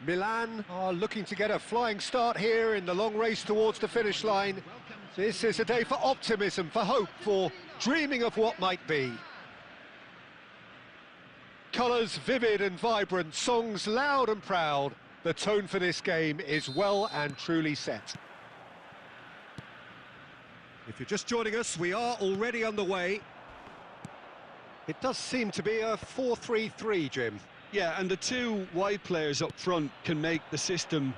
Milan are looking to get a flying start here in the long race towards the finish line. This is a day for optimism, for hope, for dreaming of what might be. Colours vivid and vibrant, songs loud and proud. The tone for this game is well and truly set. If you're just joining us, we are already underway. It does seem to be a 4-3-3, Jim. Yeah, and the two wide players up front can make the system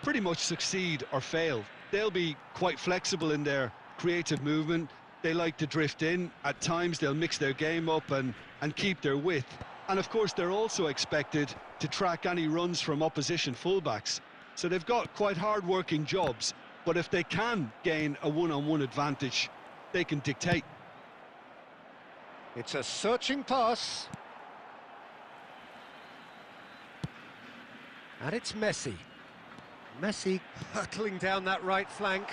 pretty much succeed or fail. They'll be quite flexible in their creative movement. They like to drift in. At times they'll mix their game up and keep their width. And of course they're also expected to track any runs from opposition fullbacks. So they've got quite hard-working jobs, but if they can gain a one-on-one advantage, they can dictate. It's a searching pass. And it's Messi. Messi hurtling down that right flank.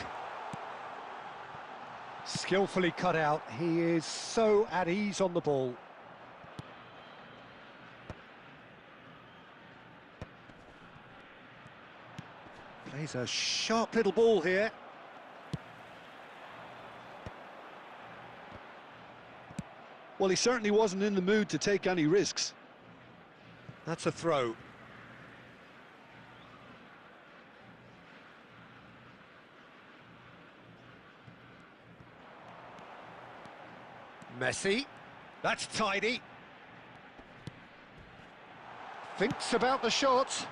Skillfully cut out. He is so at ease on the ball. Plays a sharp little ball here. Well, he certainly wasn't in the mood to take any risks. That's a throw. Messi, that's tidy. Thinks about the shot.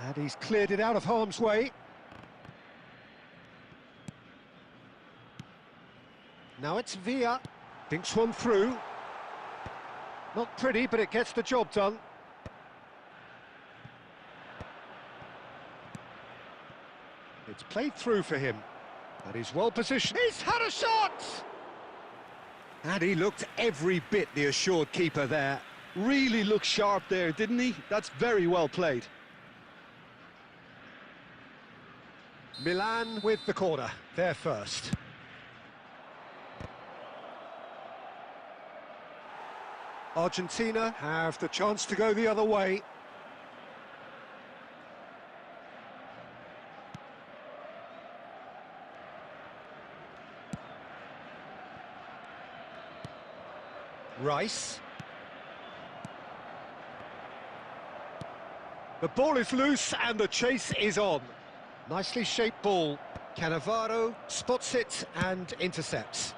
And he's cleared it out of harm's way. Now it's Villa. Thinks one through. Not pretty, but it gets the job done. It's played through for him. And he's well positioned. He's had a shot! And he looked every bit the assured keeper there. Really looked sharp there, didn't he? That's very well played. Milan with the corner, they're first. Argentina have the chance to go the other way. Rice. The ball is loose and the chase is on. Nicely shaped ball. Cannavaro spots it and intercepts.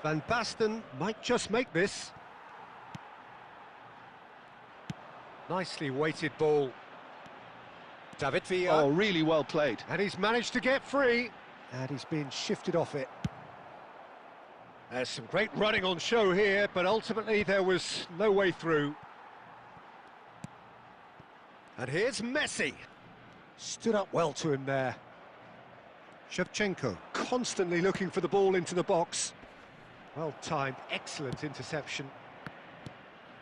Van Basten might just make this. Nicely weighted ball. David Villa. Oh, really well played. And he's managed to get free. And he's been shifted off it. There's some great running on show here, but ultimately there was no way through. And here's Messi. Stood up well to him there. Shevchenko constantly looking for the ball into the box. Well timed, excellent interception.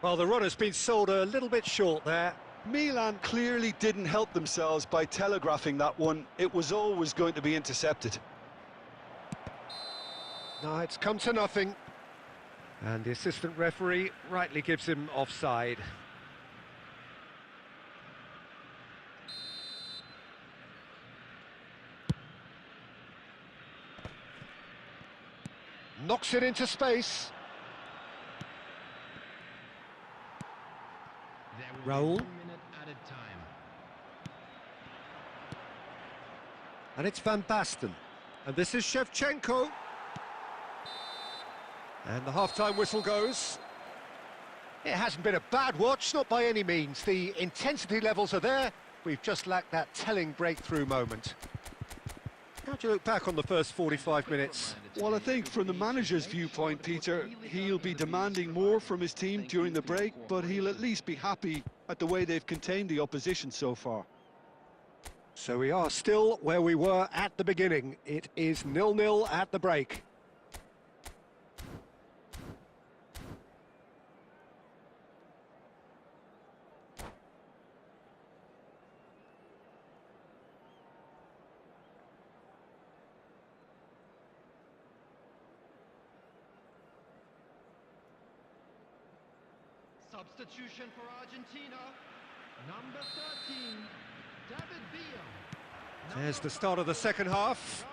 Well, the runner's been sold a little bit short there. Milan clearly didn't help themselves by telegraphing that one. It was always going to be intercepted. No, it's come to nothing. And the assistant referee rightly gives him offside. Knocks it into space. Raul. And it's Van Basten. And this is Shevchenko. And the half-time whistle goes. It hasn't been a bad watch, not by any means. The intensity levels are there. We've just lacked that telling breakthrough moment. How do you look back on the first 45 minutes? Well, I think from the manager's viewpoint, Peter, he'll be demanding more from his team during the break, but he'll at least be happy at the way they've contained the opposition so far. So we are still where we were at the beginning. It is 0-0 at the break. Substitution for Argentina. Number 13, David Villa. There's the start of the second half.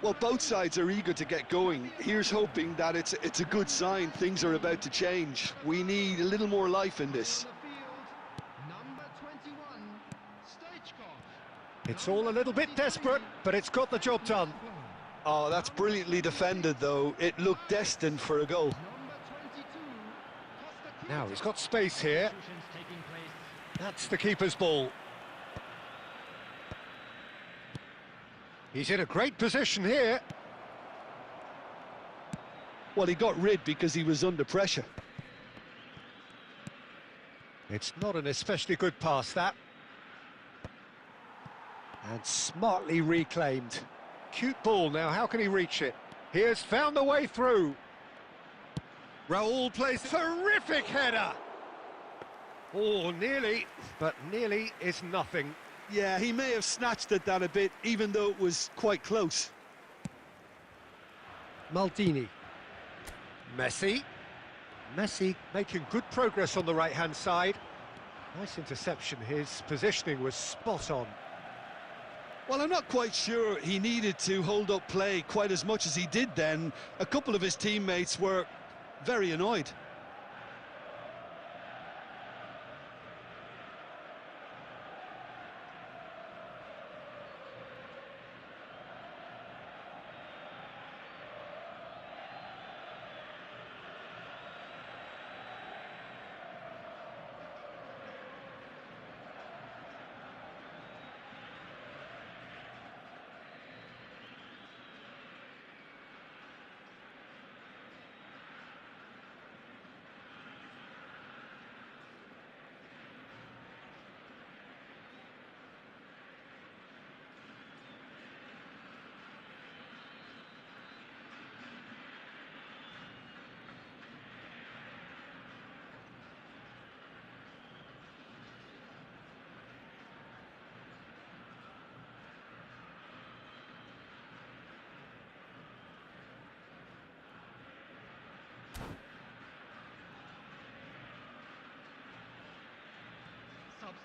Well, both sides are eager to get going. Here's hoping that it's a good sign. Things are about to change. We need a little more life in this. Number 21, Stoichkov. It's all a little bit desperate, but it's got the job done. Oh, that's brilliantly defended, though. It looked destined for a goal. Number 22, Now he's got space here. That's the keeper's ball. He's in a great position here. Well, he got rid because he was under pressure. It's not an especially good pass, that. And smartly reclaimed. Cute ball now, how can he reach it? He has found the way through. Raul plays terrific header. Oh, nearly, but nearly is nothing. Yeah, he may have snatched at that a bit, even though it was quite close. Maldini. Messi. Messi making good progress on the right-hand side. Nice interception, his positioning was spot on. Well, I'm not quite sure he needed to hold up play quite as much as he did then. A couple of his teammates were very annoyed.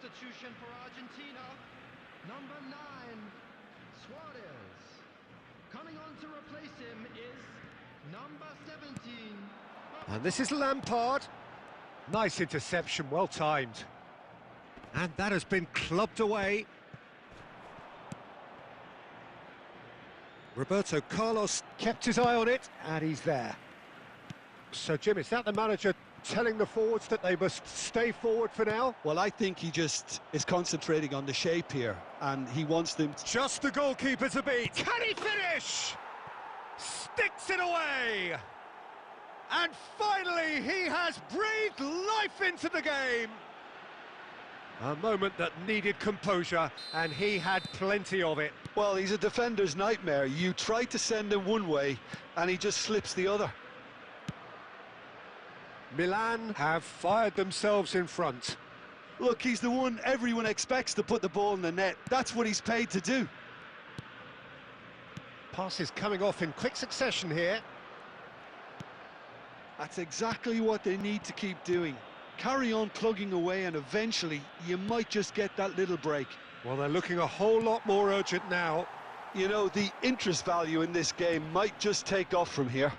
Substitution for Argentina. Number 9, Suarez. Coming on to replace him is number 17. And this is Lampard. Nice interception, well timed. And that has been clubbed away. Roberto Carlos kept his eye on it, and he's there. So, Jim, is that the manager telling the forwards that they must stay forward for now? Well, I think he just is concentrating on the shape here, and he wants them to... Just the goalkeeper to beat. Can he finish? Sticks it away. And finally, he has breathed life into the game. A moment that needed composure, and he had plenty of it. Well, he's a defender's nightmare. You try to send him one way, and he just slips the other. Milan have fired themselves in front. Look, he's the one everyone expects to put the ball in the net. That's what he's paid to do. Passes coming off in quick succession here. That's exactly what they need to keep doing. Carry on plugging away, and eventually you might just get that little break. Well, they're looking a whole lot more urgent now. You know, the interest value in this game might just take off from here.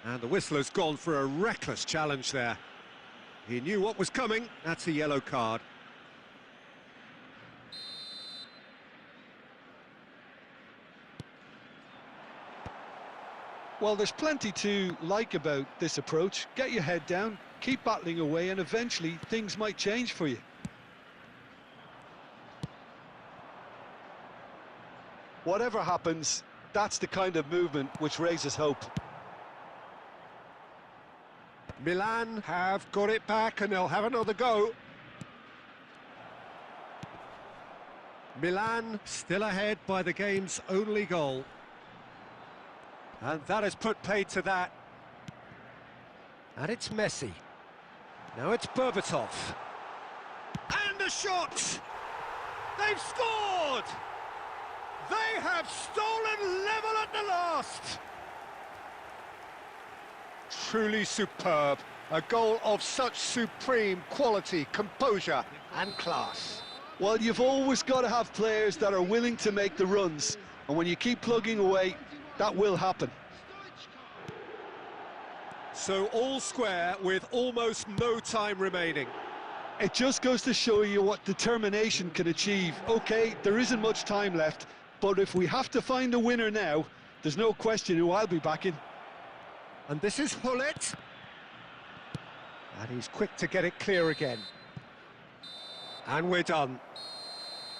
And the whistler's gone for a reckless challenge there. He knew what was coming. That's a yellow card. Well, there's plenty to like about this approach. Get your head down, keep battling away, and eventually things might change for you. Whatever happens, that's the kind of movement which raises hope. Milan have got it back, and they'll have another go. Milan still ahead by the game's only goal. And that has put paid to that. And it's Messi. Now it's Berbatov. And a shot! They've scored! They have stolen level at the last! truly superb. A goal of such supreme quality, composure and class. Well, you've always got to have players that are willing to make the runs, and when you keep plugging away, that will happen. So all square with almost no time remaining. It just goes to show you what determination can achieve. OK, there isn't much time left, but if we have to find a winner now, there's no question who I'll be backing. And this is Hullet. And he's quick to get it clear again. And we're done.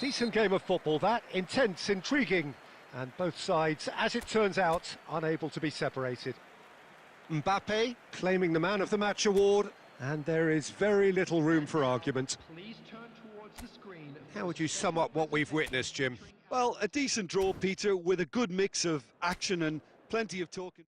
Decent game of football, that. Intense, intriguing. And both sides, as it turns out, unable to be separated. Mbappe claiming the Man of the Match award. And there is very little room for argument. Please turn towards the screen. How would you sum up what we've witnessed, Jim? Well, a decent draw, Peter, with a good mix of action and plenty of talking.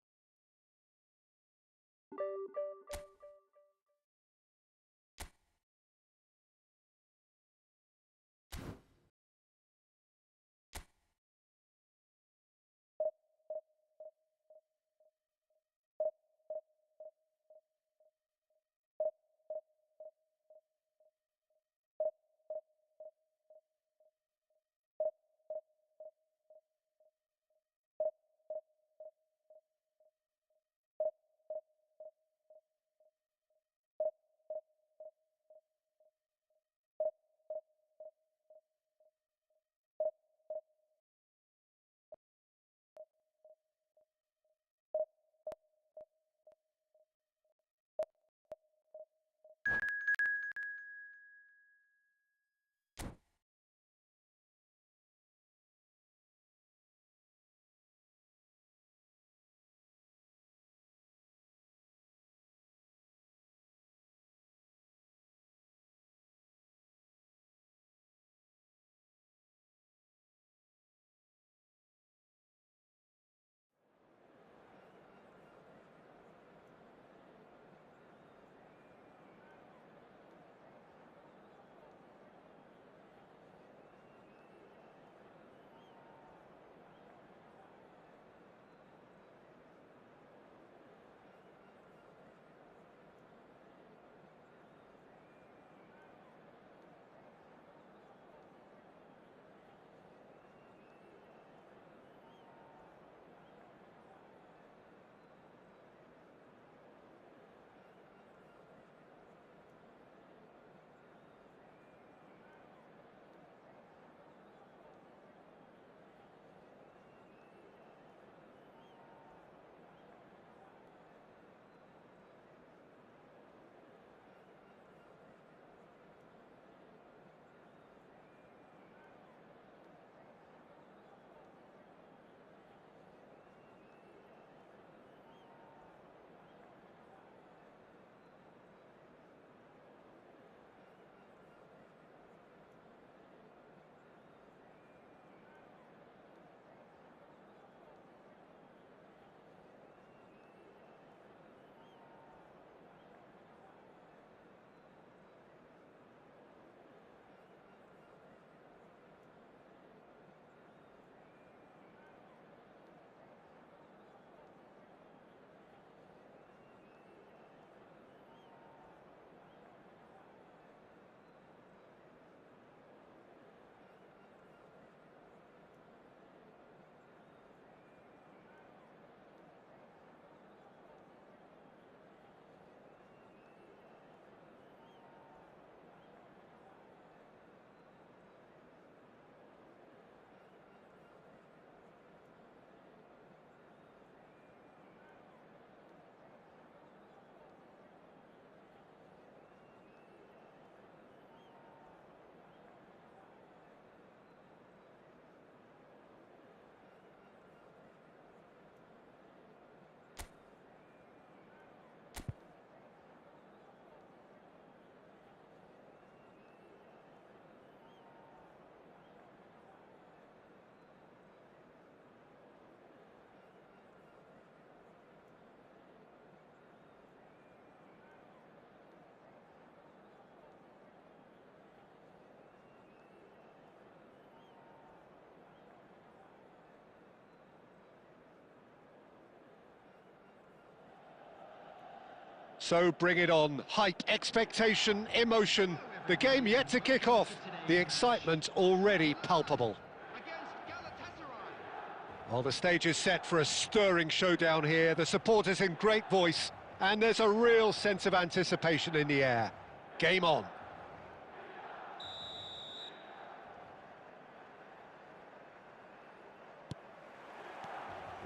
So bring it on. Hype, expectation, emotion. The game yet to kick off. The excitement already palpable. Against Galatasaray. Well, the stage is set for a stirring showdown here. The supporters in great voice, and there's a real sense of anticipation in the air. Game on.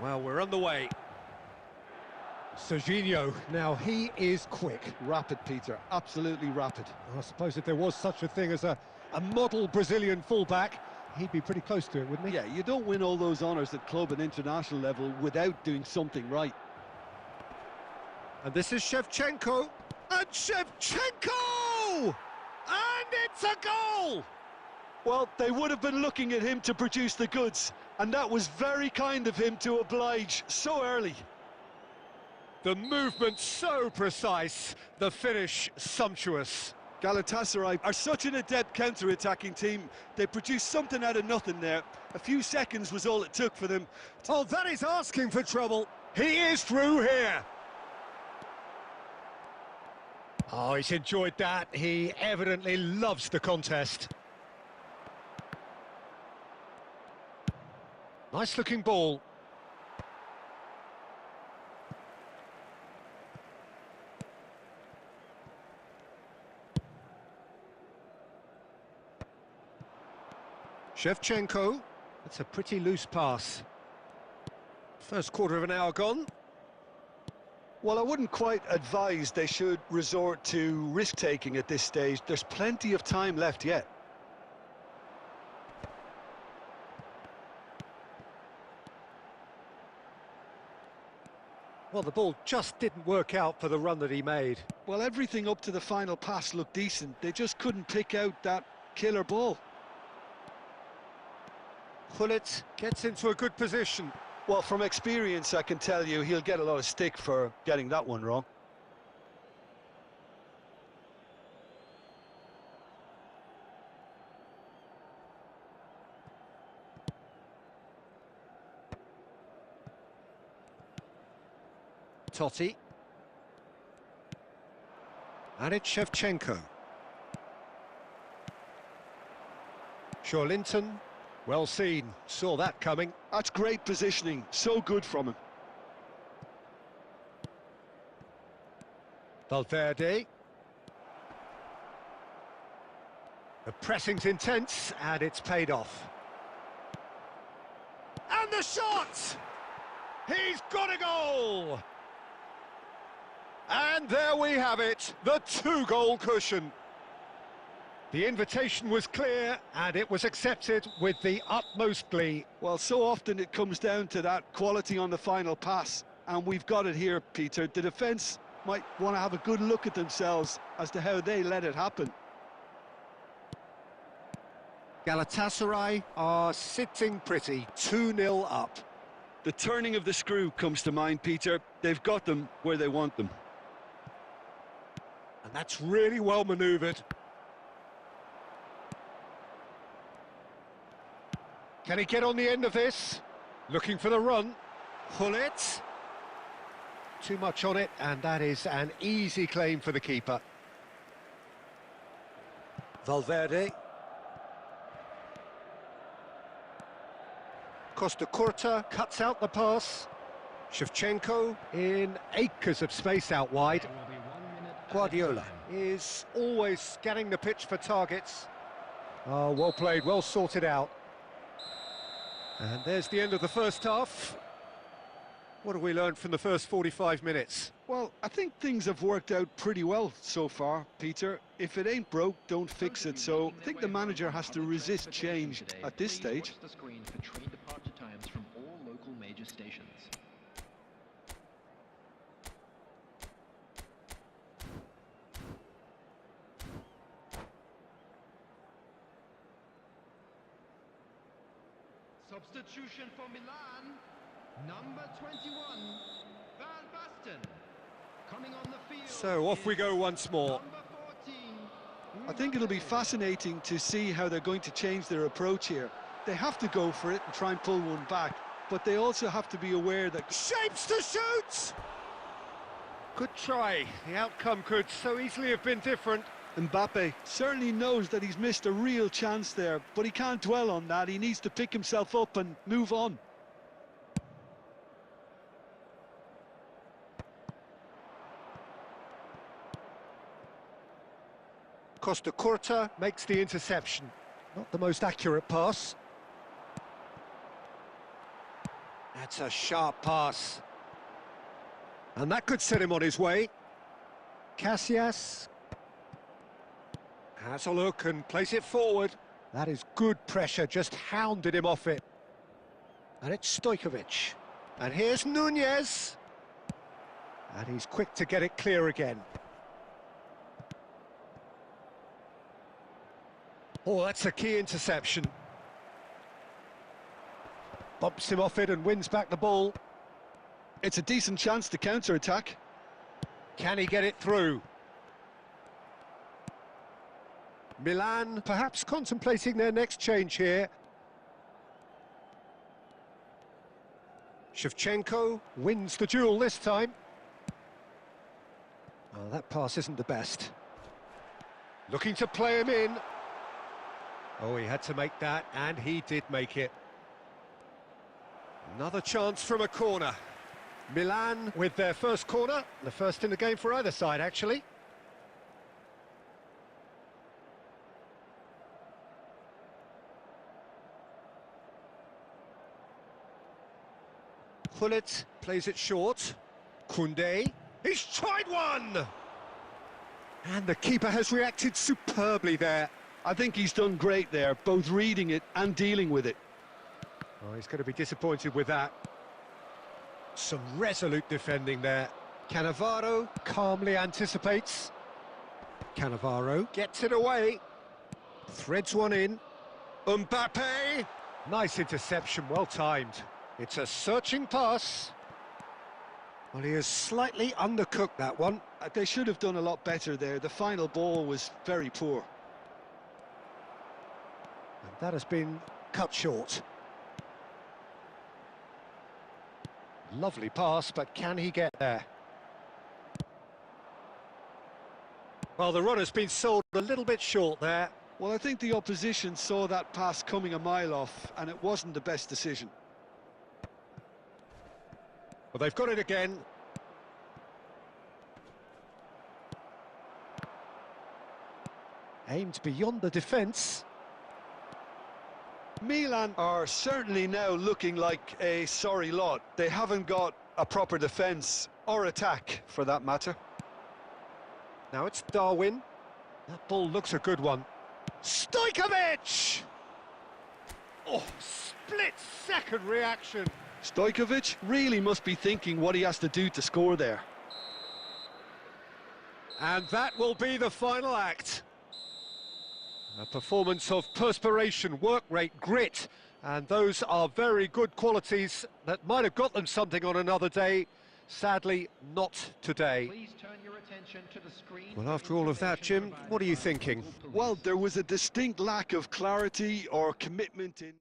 Well, we're underway. Serginho, now he is quick. Rapid, Peter, absolutely rapid. I suppose if there was such a thing as a model Brazilian fullback, he'd be pretty close to it, wouldn't he? Yeah, you don't win all those honours at club and international level without doing something right. And this is Shevchenko. And Shevchenko! And it's a goal! Well, they would have been looking at him to produce the goods, and that was very kind of him to oblige so early. The movement so precise, the finish sumptuous. Galatasaray are such an adept counter-attacking team. They produced something out of nothing there. A few seconds was all it took for them. Oh, that is asking for trouble. He is through here. Oh, he's enjoyed that. He evidently loves the contest. Nice looking ball. Shevchenko. That's a pretty loose pass. First quarter of an hour gone. Well, I wouldn't quite advise they should resort to risk-taking at this stage. There's plenty of time left yet. Well, the ball just didn't work out for the run that he made. Well, everything up to the final pass looked decent. They just couldn't pick out that killer ball. Gullit gets into a good position. Well, from experience, I can tell you he'll get a lot of stick for getting that one wrong. Totti. And it's Shevchenko. Joelinton. Well seen. Saw that coming. That's great positioning. So good from him. Valverde. The pressing's intense, and it's paid off. And the shot! He's got a goal! And there we have it, the two-goal cushion. The invitation was clear, and it was accepted with the utmost glee. Well, so often it comes down to that quality on the final pass, and we've got it here, Peter. The defence might want to have a good look at themselves as to how they let it happen. Galatasaray are sitting pretty, 2-0 up. The turning of the screw comes to mind, Peter. They've got them where they want them. And that's really well manoeuvred. Can he get on the end of this? Looking for the run. Gullit. Too much on it, and that is an easy claim for the keeper. Valverde. Costa Curta cuts out the pass. Shevchenko in acres of space out wide. There will be 1 minute added Guardiola time. is always scanning the pitch for targets. Oh, well played, well sorted out. And there's the end of the first half. What have we learned from the first 45 minutes? Well, I think things have worked out pretty well so far, Peter. If it ain't broke, don't fix it. So I think the manager has to resist change at this stage. Watch the screen for train departure times from all local major stations. Substitution for Milan, number 21, Van Basten. Coming on the field. So off we is go once more. Number 14. I think it'll be fascinating to see how they're going to change their approach here. They have to go for it and try and pull one back, but they also have to be aware that... Shapes to shoot! Good try. The outcome could so easily have been different. Mbappe certainly knows that he's missed a real chance there, but he can't dwell on that. He needs to pick himself up and move on. Costa Curta makes the interception. Not the most accurate pass. That's a sharp pass. And that could set him on his way. Casillas has a look and plays it forward. That is good pressure, just hounded him off it. And it's Stojkovic. And here's Nunez. And he's quick to get it clear again. Oh, that's a key interception. Bumps him off it and wins back the ball. It's a decent chance to counter-attack. Can he get it through? Milan perhaps contemplating their next change here. Shevchenko wins the duel this time. Oh, that pass isn't the best. Looking to play him in. Oh, he had to make that, and he did make it. Another chance from a corner. Milan with their first corner, the first in the game for either side, actually. Gullit plays it short. Koundé, he's tried one! And the keeper has reacted superbly there. I think he's done great there, both reading it and dealing with it. Oh, he's going to be disappointed with that. Some resolute defending there. Cannavaro calmly anticipates. Cannavaro gets it away. Threads one in. Mbappe! Nice interception, well timed. It's a searching pass. Well, he has slightly undercooked that one. They should have done a lot better there. The final ball was very poor. And that has been cut short. Lovely pass, but can he get there? Well, the run has been sold a little bit short there. Well, I think the opposition saw that pass coming a mile off, and it wasn't the best decision. Well, they've got it again. Aimed beyond the defence. Milan are certainly now looking like a sorry lot. They haven't got a proper defence, or attack, for that matter. Now it's Darwin. That ball looks a good one. Stojkovic! Oh, split-second reaction. Stojkovic really must be thinking what he has to do to score there. And that will be the final act. A performance of perspiration, work rate, grit, and those are very good qualities that might have got them something on another day. Sadly, not today. Please turn your attention to the screen. Well, after all of that, Jim, what are you thinking? Well, there was a distinct lack of clarity or commitment in...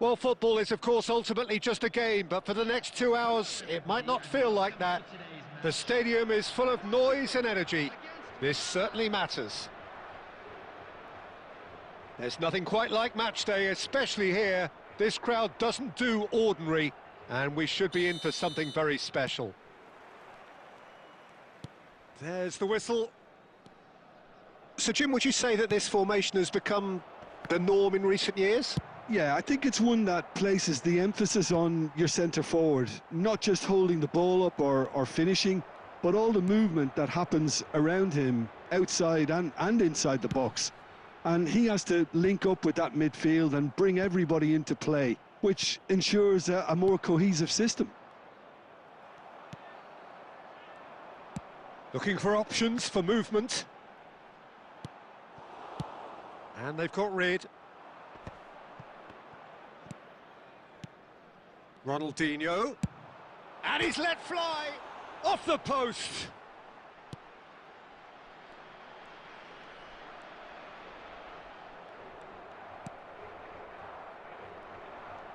Well, football is, of course, ultimately just a game, but for the next 2 hours, it might not feel like that. The stadium is full of noise and energy. This certainly matters. There's nothing quite like match day, especially here. This crowd doesn't do ordinary, and we should be in for something very special. There's the whistle. So, Jim, would you say that this formation has become the norm in recent years? Yeah, I think it's one that places the emphasis on your centre forward, not just holding the ball up or finishing, but all the movement that happens around him, outside and inside the box. And he has to link up with that midfield and bring everybody into play, which ensures a more cohesive system. Looking for options for movement. And they've got rid. Ronaldinho. And he's let fly off the post.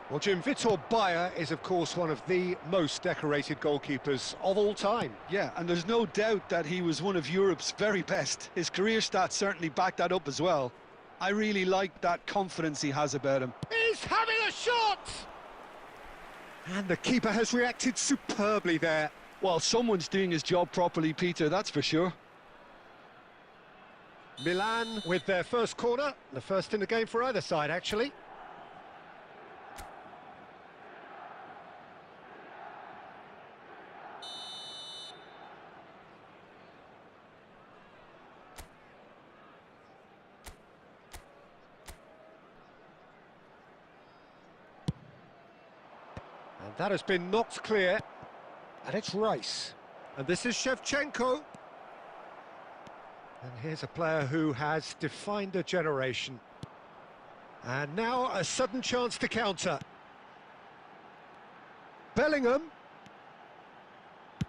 Well, Jim, Vitor Bayer is, of course, one of the most decorated goalkeepers of all time. Yeah, and there's no doubt that he was one of Europe's very best. His career stats certainly back that up as well. I really like that confidence he has about him. He's having a shot! And the keeper has reacted superbly there. Well, someone's doing his job properly, Peter, that's for sure. Milan with their first corner, the first in the game for either side, actually. And that has been knocked clear. And it's Rice. And this is Shevchenko. And here's a player who has defined a generation. And now a sudden chance to counter. Bellingham.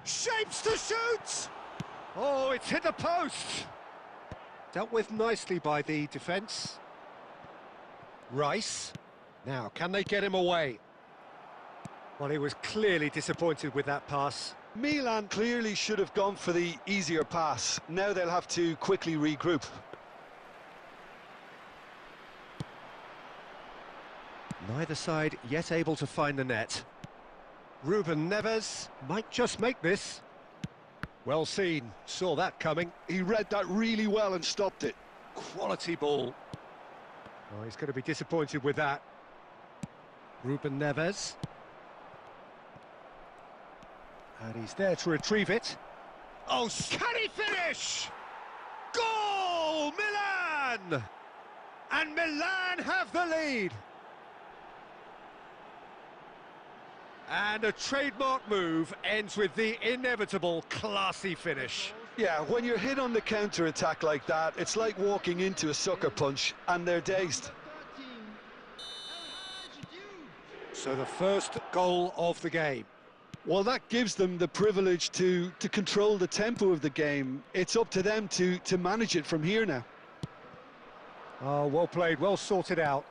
Shapes to shoot! Oh, it's hit the post! Dealt with nicely by the defence. Rice. Now, can they get him away? Well, he was clearly disappointed with that pass. Milan clearly should have gone for the easier pass. Now they'll have to quickly regroup. Neither side yet able to find the net. Ruben Neves might just make this. Well seen, saw that coming. He read that really well and stopped it. Quality ball. Oh, he's going to be disappointed with that. Ruben Neves. And he's there to retrieve it. Oh, can he finish? Goal, Milan! And Milan have the lead. And a trademark move ends with the inevitable classy finish. Yeah, when you're hit on the counter-attack like that, it's like walking into a sucker punch, and they're dazed. So the first goal of the game. Well, that gives them the privilege to control the tempo of the game. It's up to them to manage it from here now. Oh, well played, well sorted out.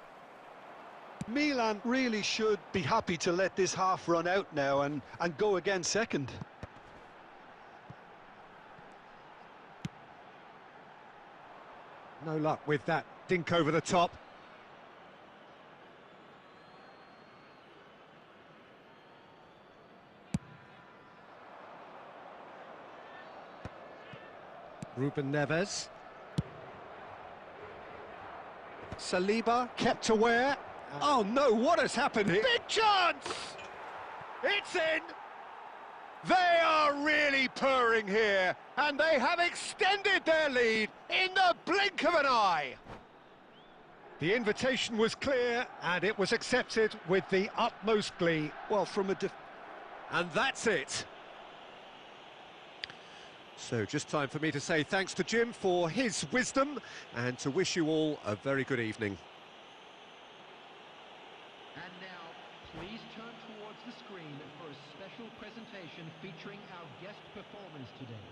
Milan really should be happy to let this half run out now and go again second. No luck with that dink over the top. Ruben Neves. Saliba kept aware. Oh no, what has happened here? Big chance! It's in! They are really purring here, and they have extended their lead in the blink of an eye. The invitation was clear, and it was accepted with the utmost glee. Well, and that's it. So just time for me to say thanks to Jim for his wisdom and to wish you all a very good evening. And now, please turn towards the screen for a special presentation featuring our guest performers today.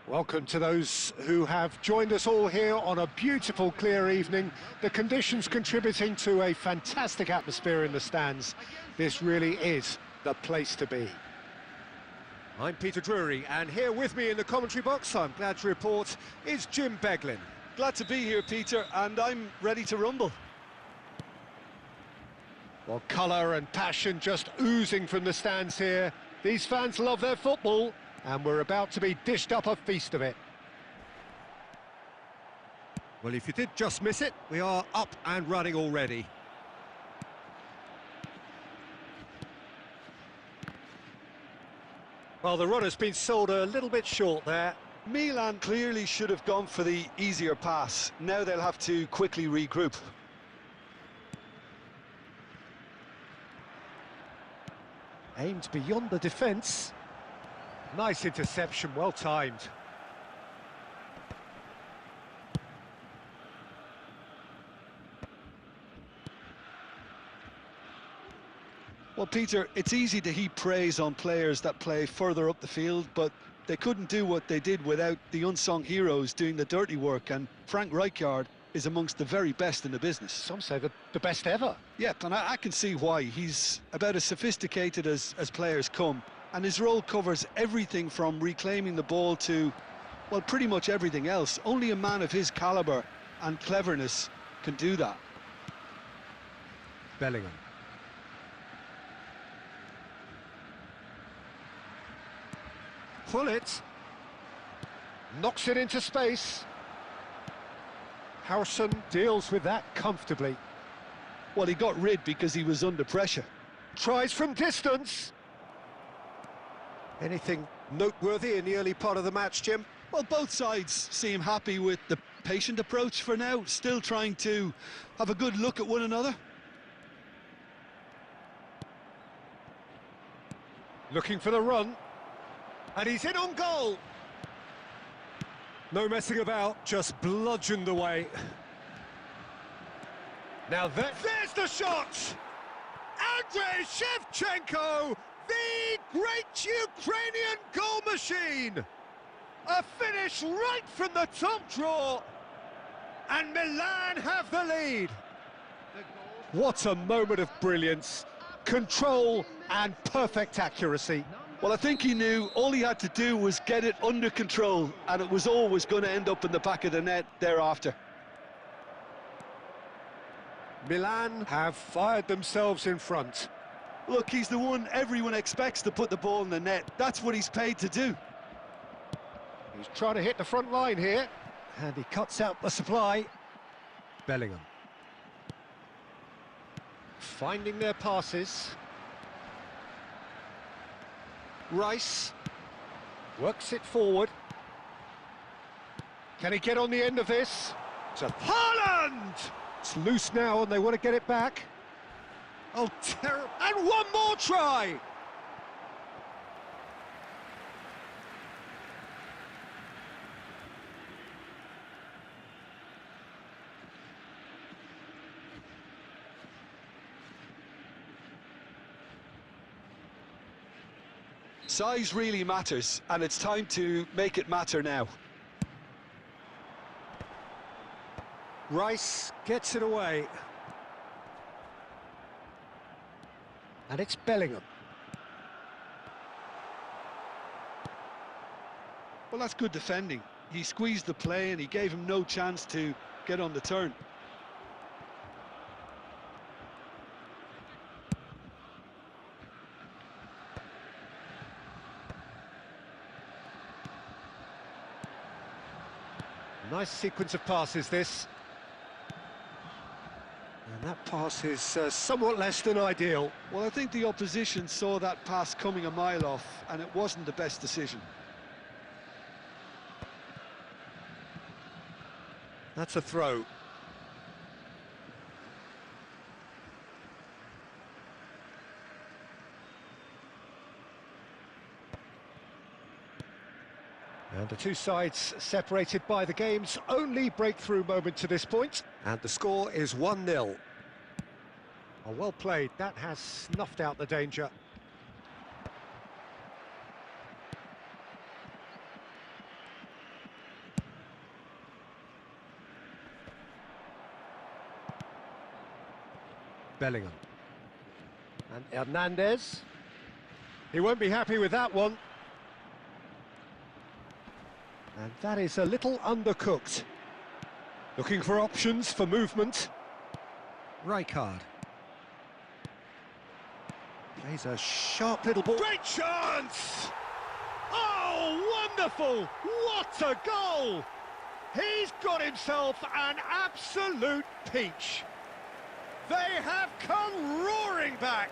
Welcome to those who have joined us all here on a beautiful, clear evening. The conditions contributing to a fantastic atmosphere in the stands. This really is the place to be. I'm Peter Drury, and here with me in the commentary box, I'm glad to report, is Jim Beglin. Glad to be here, Peter, and I'm ready to rumble. Well, colour and passion just oozing from the stands here. These fans love their football, and we're about to be dished up a feast of it. Well, if you did just miss it, we are up and running already. Well, the run has been sold a little bit short there. Milan clearly should have gone for the easier pass. Now they'll have to quickly regroup. Aimed beyond the defence. Nice interception, well timed. Well, Peter, it's easy to heap praise on players that play further up the field, but they couldn't do what they did without the unsung heroes doing the dirty work, and Frank Rijkaard is amongst the very best in the business. Some say the best ever. Yep, and I can see why. He's about as sophisticated as players come, and his role covers everything from reclaiming the ball to, well, pretty much everything else. Only a man of his calibre and cleverness can do that. Bellingham. Pullet. Knocks it into space. Harrison deals with that comfortably. Well, he got rid because he was under pressure. Tries from distance. Anything noteworthy in the early part of the match, Jim? Well, both sides seem happy with the patient approach for now, still trying to have a good look at one another. Looking for the run. And he's in on goal. No messing about, just bludgeoned away. Now there's the shot! Andrei Shevchenko, the great Ukrainian goal machine! A finish right from the top draw, and Milan have the lead. What a moment of brilliance, control and perfect accuracy. Well, I think he knew all he had to do was get it under control, and it was always going to end up in the back of the net thereafter. Milan have fired themselves in front. Look, he's the one everyone expects to put the ball in the net. That's what he's paid to do. He's trying to hit the front line here, and he cuts out the supply. Bellingham. Finding their passes. Rice works it forward. Can he get on the end of this? To Haaland! It's loose now and they want to get it back. Oh, terrible. And one more try! Size really matters, and it's time to make it matter now. Rice gets it away. And it's Bellingham. Well, that's good defending. He squeezed the play and he gave him no chance to get on the turn. Nice sequence of passes, this. And that pass is somewhat less than ideal. Well, I think the opposition saw that pass coming a mile off, and it wasn't the best decision. That's a throw. And the two sides separated by the game's only breakthrough moment to this point. And the score is 1-0. Oh, well played. That has snuffed out the danger. Bellingham. And Hernandez. He won't be happy with that one. And that is a little undercooked. Looking for options for movement. Rijkaard. Plays a sharp little ball. Great chance! Oh, wonderful! What a goal! He's got himself an absolute peach. They have come roaring back.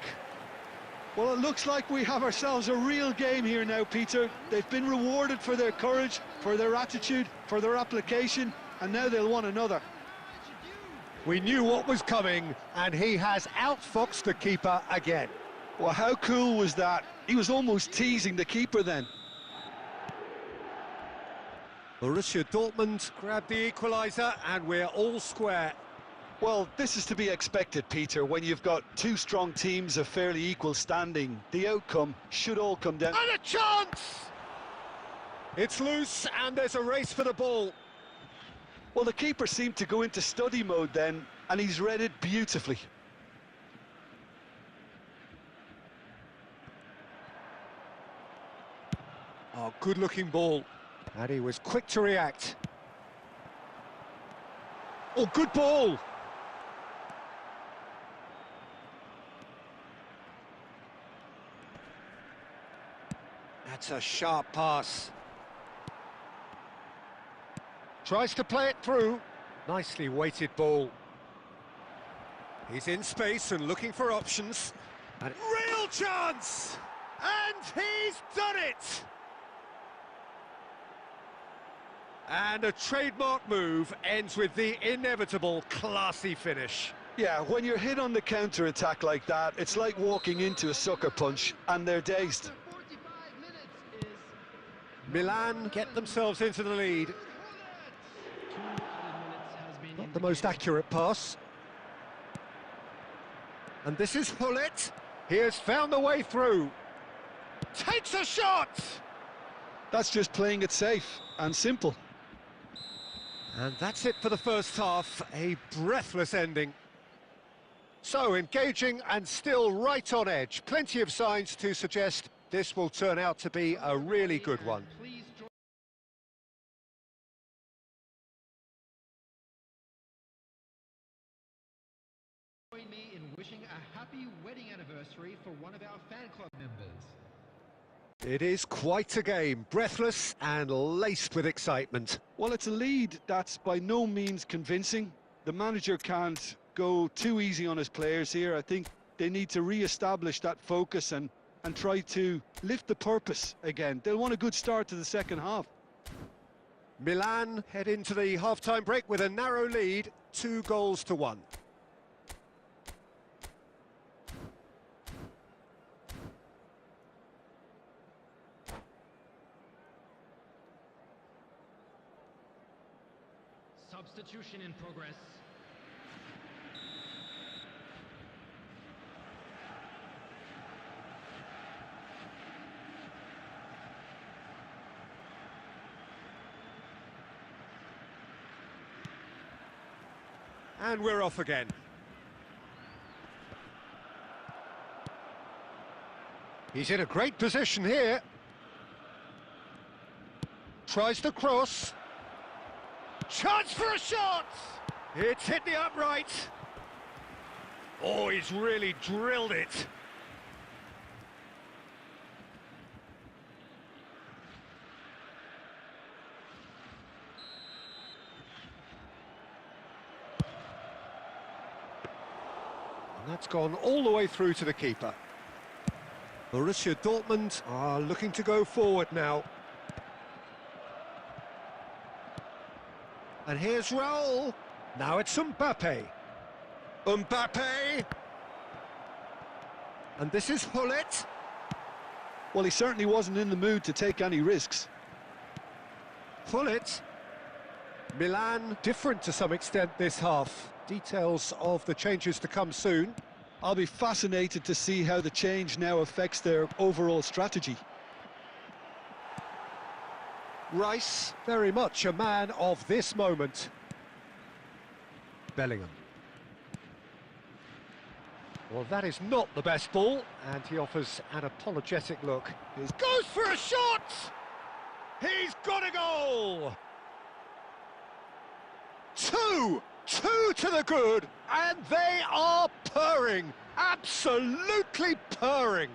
Well, it looks like we have ourselves a real game here now, Peter. They've been rewarded for their courage, for their attitude, for their application, and now they'll want another. We knew what was coming, and he has outfoxed the keeper again. Well, how cool was that? He was almost teasing the keeper then. Borussia Dortmund grabbed the equaliser, and we're all square. Well, this is to be expected, Peter. When you've got two strong teams of fairly equal standing, the outcome should all come down. And a chance! It's loose and there's a race for the ball. Well, the keeper seemed to go into study mode then, and he's read it beautifully. Oh, good-looking ball. And he was quick to react. Oh, good ball! That's a sharp pass. Tries to play it through. Nicely weighted ball. He's in space and looking for options. And real chance! And he's done it! And a trademark move ends with the inevitable classy finish. Yeah, when you're hit on the counter-attack like that, it's like walking into a sucker punch, and they're dazed. After 45 minutes is Milan get themselves into the lead. 2 added minutes has been Not the most accurate pass. And this is Hullet. He has found the way through. Takes a shot! That's just playing it safe and simple. And that's it for the first half, a breathless ending. So engaging and still right on edge. Plenty of signs to suggest this will turn out to be a really good one. Please join me in wishing a happy wedding anniversary for one of our fan club members. It is quite a game, breathless and laced with excitement. Well, it's a lead that's by no means convincing. The manager can't go too easy on his players here. I think they need to re-establish that focus and try to lift the purpose again. They'll want a good start to the second half. Milan head into the half-time break with a narrow lead, 2-1. Substitution in progress. And we're off again. He's in a great position here. Tries the cross. Chance for a shot! It's hit the upright. Oh, he's really drilled it. And that's gone all the way through to the keeper. Borussia Dortmund are looking to go forward now. And here's Raul. Now it's Mbappe. Mbappe! And this is Hullet. Well, he certainly wasn't in the mood to take any risks. Hullet. Milan different to some extent this half. Details of the changes to come soon. I'll be fascinated to see how the change now affects their overall strategy. Rice, very much a man of this moment. Bellingham. Well, that is not the best ball, and he offers an apologetic look. He goes for a shot! He's got a goal! Two to the good, and they are purring, absolutely purring.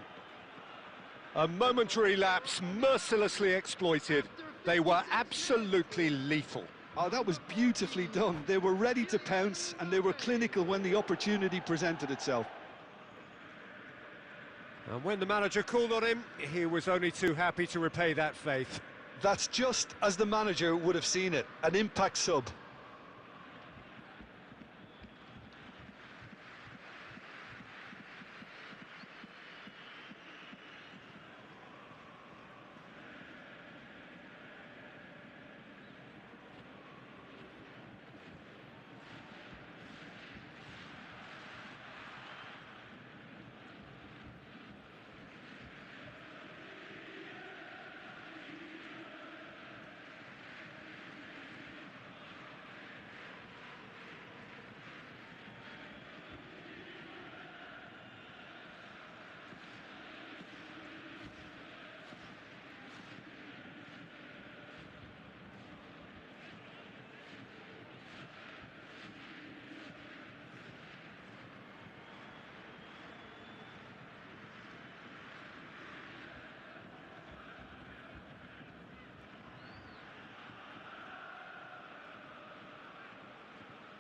A momentary lapse mercilessly exploited. They were absolutely lethal. Oh, that was beautifully done. They were ready to pounce, and they were clinical when the opportunity presented itself. And when the manager called on him, he was only too happy to repay that faith. That's just as the manager would have seen it, an impact sub.